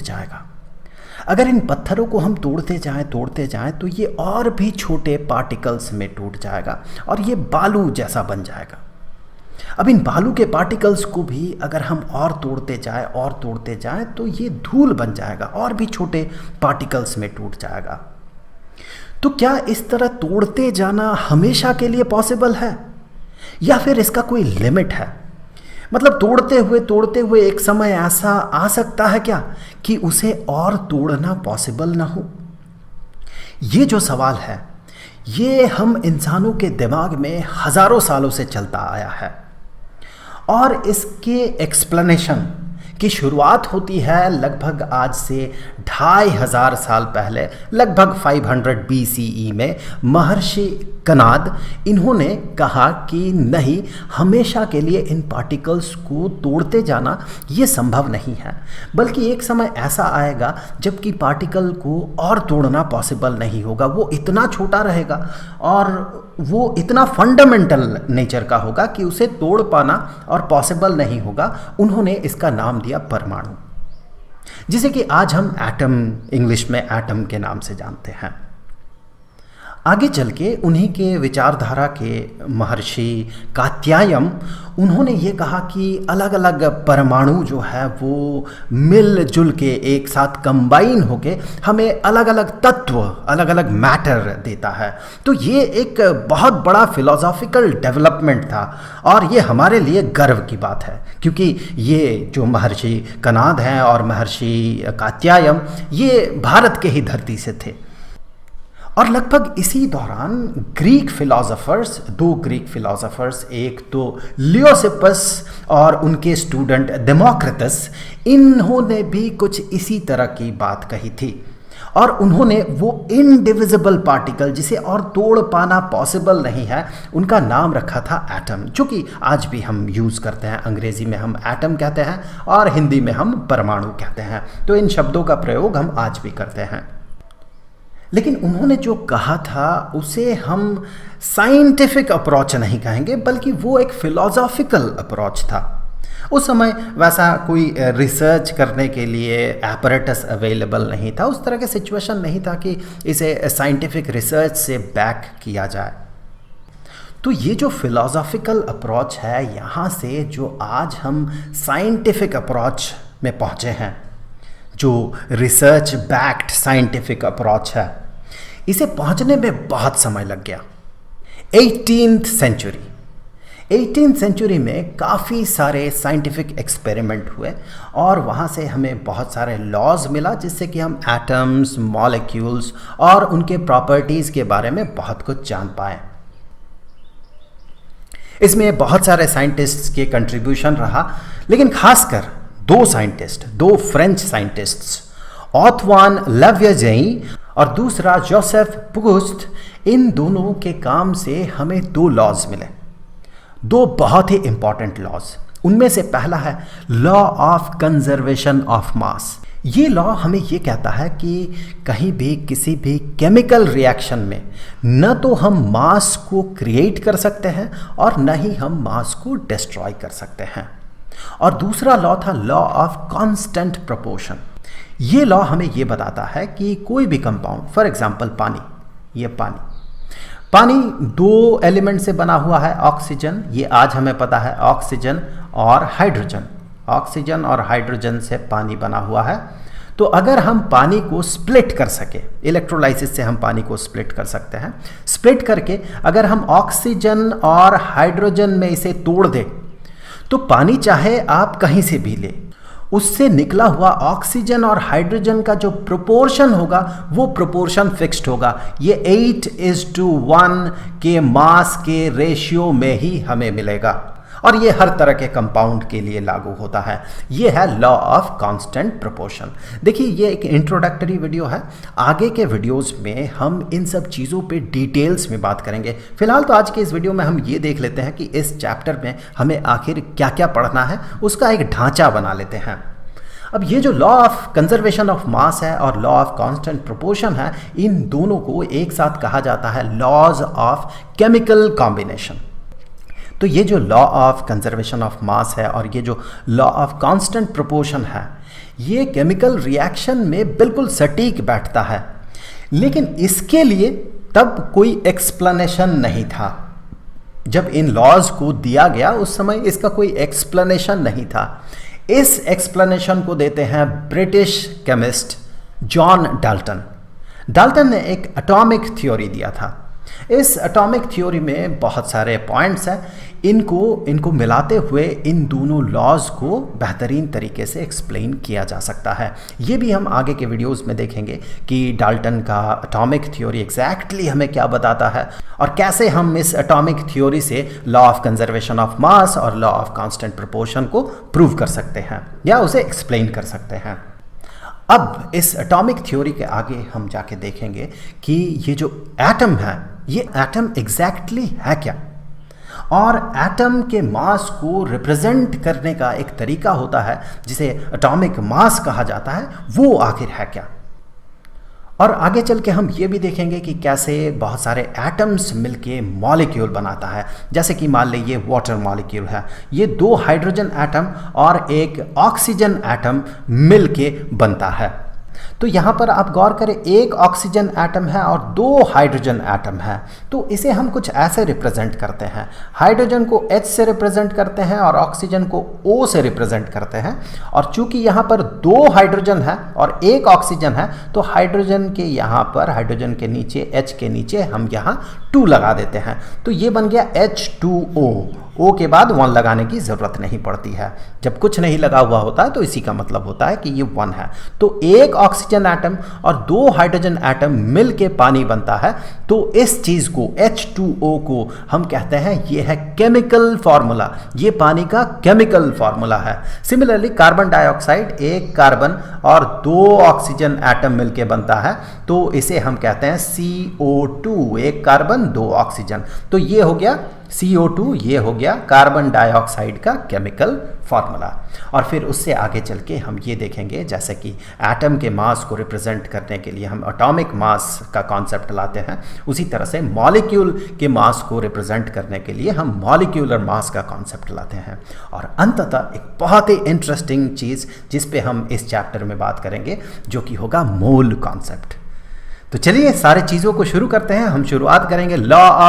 जाएगा। अगर इन पत्थरों को हम तोड़ते जाएं तो ये और भी छोटे पार्टिकल्स में टूट जाएगा और ये बालू जैसा बन जाएगा। अब इन बालू के पार्टिकल्स को भी अगर हम और तोड़ते जाएं तो ये धूल बन जाएगा और भी छोटे पार्टिकल्स में टूट जाएगा। तो क्या इस तरह तोड़ते जाना हमेशा के लिए पॉसिबल है या फिर इसका कोई लिमिट है? मतलब तोड़ते हुए एक समय ऐसा आ सकता है क्या कि उसे और तोड़ना पॉसिबल ना हो? ये जो सवाल है ये हम इंसानों के दिमाग में हजारों सालों से चलता आया है और इसके एक्सप्लेनेशन की शुरुआत होती है लगभग आज से 2500 साल पहले, लगभग 500 BCE में महर्षि कनाद इन्होंने कहा कि नहीं, हमेशा के लिए इन पार्टिकल्स को तोड़ते जाना ये संभव नहीं है, बल्कि एक समय ऐसा आएगा जबकि पार्टिकल को और तोड़ना पॉसिबल नहीं होगा। वो इतना छोटा रहेगा और वो इतना फंडामेंटल नेचर का होगा कि उसे तोड़ पाना और पॉसिबल नहीं होगा। उन्होंने इसका नाम दिया परमाणु, जिसे कि आज हम एटम, इंग्लिश में एटम के नाम से जानते हैं। आगे चल के उन्हीं के विचारधारा के महर्षि कात्यायन, उन्होंने ये कहा कि अलग अलग परमाणु जो है वो मिलजुल के एक साथ कंबाइन होके हमें अलग अलग तत्व, अलग अलग मैटर देता है। तो ये एक बहुत बड़ा फिलोसॉफिकल डेवलपमेंट था और ये हमारे लिए गर्व की बात है, क्योंकि ये जो महर्षि कनाद हैं और महर्षि कात्यायन ये भारत के ही धरती से थे। और लगभग इसी दौरान ग्रीक फिलोसोफर्स, दो ग्रीक फिलोसोफर्स, एक तो लियोसिपस और उनके स्टूडेंट डेमोक्रिटस, इन्होंने भी कुछ इसी तरह की बात कही थी और उन्होंने वो इनडिविजिबल पार्टिकल जिसे और तोड़ पाना पॉसिबल नहीं है, उनका नाम रखा था एटम, जो कि आज भी हम यूज़ करते हैं। अंग्रेज़ी में हम एटम कहते हैं और हिंदी में हम परमाणु कहते हैं। तो इन शब्दों का प्रयोग हम आज भी करते हैं। लेकिन उन्होंने जो कहा था उसे हम साइंटिफिक अप्रोच नहीं कहेंगे, बल्कि वो एक फिलोसॉफिकल अप्रोच था। उस समय वैसा कोई रिसर्च करने के लिए एपरेटस अवेलेबल नहीं था, उस तरह के सिचुएशन नहीं था कि इसे साइंटिफिक रिसर्च से बैक किया जाए। तो ये जो फिलोसॉफिकल अप्रोच है, यहाँ से जो आज हम साइंटिफिक अप्रोच में पहुँचे हैं, जो रिसर्च बैक्ड साइंटिफिक अप्रोच है, इसे पहुंचने में बहुत समय लग गया। 18th सेंचुरी में काफ़ी सारे साइंटिफिक एक्सपेरिमेंट हुए और वहाँ से हमें बहुत सारे लॉज मिला, जिससे कि हम एटम्स, मॉलिक्यूल्स और उनके प्रॉपर्टीज़ के बारे में बहुत कुछ जान पाए। इसमें बहुत सारे साइंटिस्ट्स के कंट्रीब्यूशन रहा, लेकिन खासकर दो फ्रेंच साइंटिस्ट्स, ऑथवान लैवोइज़िए और दूसरा जोसेफ पुगुस्ट, इन दोनों के काम से हमें दो लॉज मिले, दो बहुत ही इंपॉर्टेंट लॉज। उनमें से पहला है law of conservation of mass. ये लॉ हमें ये कहता है कि कहीं भी किसी भी केमिकल रिएक्शन में न तो हम मास को क्रिएट कर सकते हैं और न ही हम मास को डिस्ट्रॉय कर सकते हैं। और दूसरा लॉ था लॉ ऑफ कांस्टेंट प्रोपोर्शन। ये लॉ हमें ये बताता है कि कोई भी कंपाउंड, फॉर एग्जांपल पानी, ये पानी दो एलिमेंट से बना हुआ है, ऑक्सीजन, ये आज हमें पता है, ऑक्सीजन और हाइड्रोजन से पानी बना हुआ है। तो अगर हम पानी को स्प्लिट कर सके, इलेक्ट्रोलाइसिस से हम पानी को स्प्लिट कर सकते हैं, स्प्लिट करके अगर हम ऑक्सीजन और हाइड्रोजन में इसे तोड़ दें तो पानी चाहे आप कहीं से भी ले, उससे निकला हुआ ऑक्सीजन और हाइड्रोजन का जो प्रोपोर्शन होगा वो प्रोपोर्शन फिक्स्ड होगा। ये 8:1 के मास के रेशियो में ही हमें मिलेगा और ये हर तरह के कंपाउंड के लिए लागू होता है। ये है लॉ ऑफ कांस्टेंट प्रोपोर्शन। देखिए, ये एक इंट्रोडक्टरी वीडियो है, आगे के वीडियोस में हम इन सब चीज़ों पे डिटेल्स में बात करेंगे। फिलहाल तो आज के इस वीडियो में हम ये देख लेते हैं कि इस चैप्टर में हमें आखिर क्या क्या पढ़ना है, उसका एक ढांचा बना लेते हैं। अब ये जो law of conservation of mass है और लॉ ऑफ कांस्टेंट प्रोपोर्शन है, इन दोनों को एक साथ कहा जाता है लॉज ऑफ केमिकल कॉम्बिनेशन। तो ये जो law of conservation of mass है और ये जो लॉ ऑफ कांस्टेंट प्रोपोर्शन है, ये केमिकल रिएक्शन में बिल्कुल सटीक बैठता है, लेकिन इसके लिए तब कोई एक्सप्लेनेशन नहीं था। जब इन लॉज को दिया गया उस समय इसका कोई एक्सप्लेनेशन नहीं था। इस एक्सप्लेनेशन को देते हैं British chemist John Dalton. Dalton ने एक एटॉमिक थ्योरी दिया था। इस एटॉमिक थ्योरी में बहुत सारे पॉइंट्स हैं, इनको मिलाते हुए इन दोनों लॉज को बेहतरीन तरीके से एक्सप्लेन किया जा सकता है। ये भी हम आगे के वीडियोस में देखेंगे कि डाल्टन का एटॉमिक थ्योरी एग्जैक्टली हमें क्या बताता है और कैसे हम इस एटॉमिक थ्योरी से law of conservation of mass और लॉ ऑफ कांस्टेंट प्रोपोर्शन को प्रूव कर सकते हैं या उसे एक्सप्लेन कर सकते हैं। अब इस एटॉमिक थ्योरी के आगे हम जाके देखेंगे कि ये जो एटम है, ये एटम एग्जैक्टली है क्या, और एटम के मास को रिप्रेजेंट करने का एक तरीका होता है जिसे एटॉमिक मास कहा जाता है, वो आखिर है क्या। और आगे चल के हम ये भी देखेंगे कि कैसे बहुत सारे एटम्स मिलके मॉलिक्यूल बनाता है। जैसे कि मान लीजिए वाटर मॉलिक्यूल है, ये 2 हाइड्रोजन एटम और एक ऑक्सीजन एटम मिलके बनता है। तो यहाँ पर आप गौर करें, एक ऑक्सीजन एटम है और 2 हाइड्रोजन एटम है, तो इसे हम कुछ ऐसे रिप्रेजेंट करते हैं। हाइड्रोजन को H से रिप्रेजेंट करते हैं और ऑक्सीजन को O से रिप्रेजेंट करते हैं। और चूंकि यहाँ पर 2 हाइड्रोजन है और एक ऑक्सीजन है, तो हाइड्रोजन के यहाँ पर, हाइड्रोजन के नीचे, H के नीचे हम यहाँ 2 लगा देते हैं, तो ये बन गया H2O। O के बाद 1 लगाने की ज़रूरत नहीं पड़ती है। जब कुछ नहीं लगा हुआ होता है तो इसी का मतलब होता है कि ये 1 है। तो एक ऑक्सीजन एटम और 2 हाइड्रोजन एटम मिल के पानी बनता है, तो इस चीज़ को, H2O को, हम कहते हैं ये है केमिकल फार्मूला, ये पानी का केमिकल फार्मूला है। सिमिलरली कार्बन डाइऑक्साइड, एक कार्बन और 2 ऑक्सीजन एटम मिलके बनता है, तो इसे हम कहते हैं CO2, एक कार्बन 2 ऑक्सीजन। तो ये हो गया CO2, ये हो गया कार्बन डाइऑक्साइड का केमिकल फार्मूला। और फिर उससे आगे चल के हम ये देखेंगे, जैसे कि एटम के मास को रिप्रेजेंट करने के लिए हम एटॉमिक मास का कॉन्सेप्ट लाते हैं, उसी तरह से मॉलिक्यूल के मास को रिप्रेजेंट करने के लिए हम मॉलिक्यूलर मास का कॉन्सेप्ट लाते हैं। और अंततः एक बहुत ही इंटरेस्टिंग चीज़ जिस पे हम इस चैप्टर में बात करेंगे, जो कि होगा मोल कॉन्सेप्ट। तो चलिए सारे चीज़ों को शुरू करते हैं। हम शुरुआत करेंगे लॉ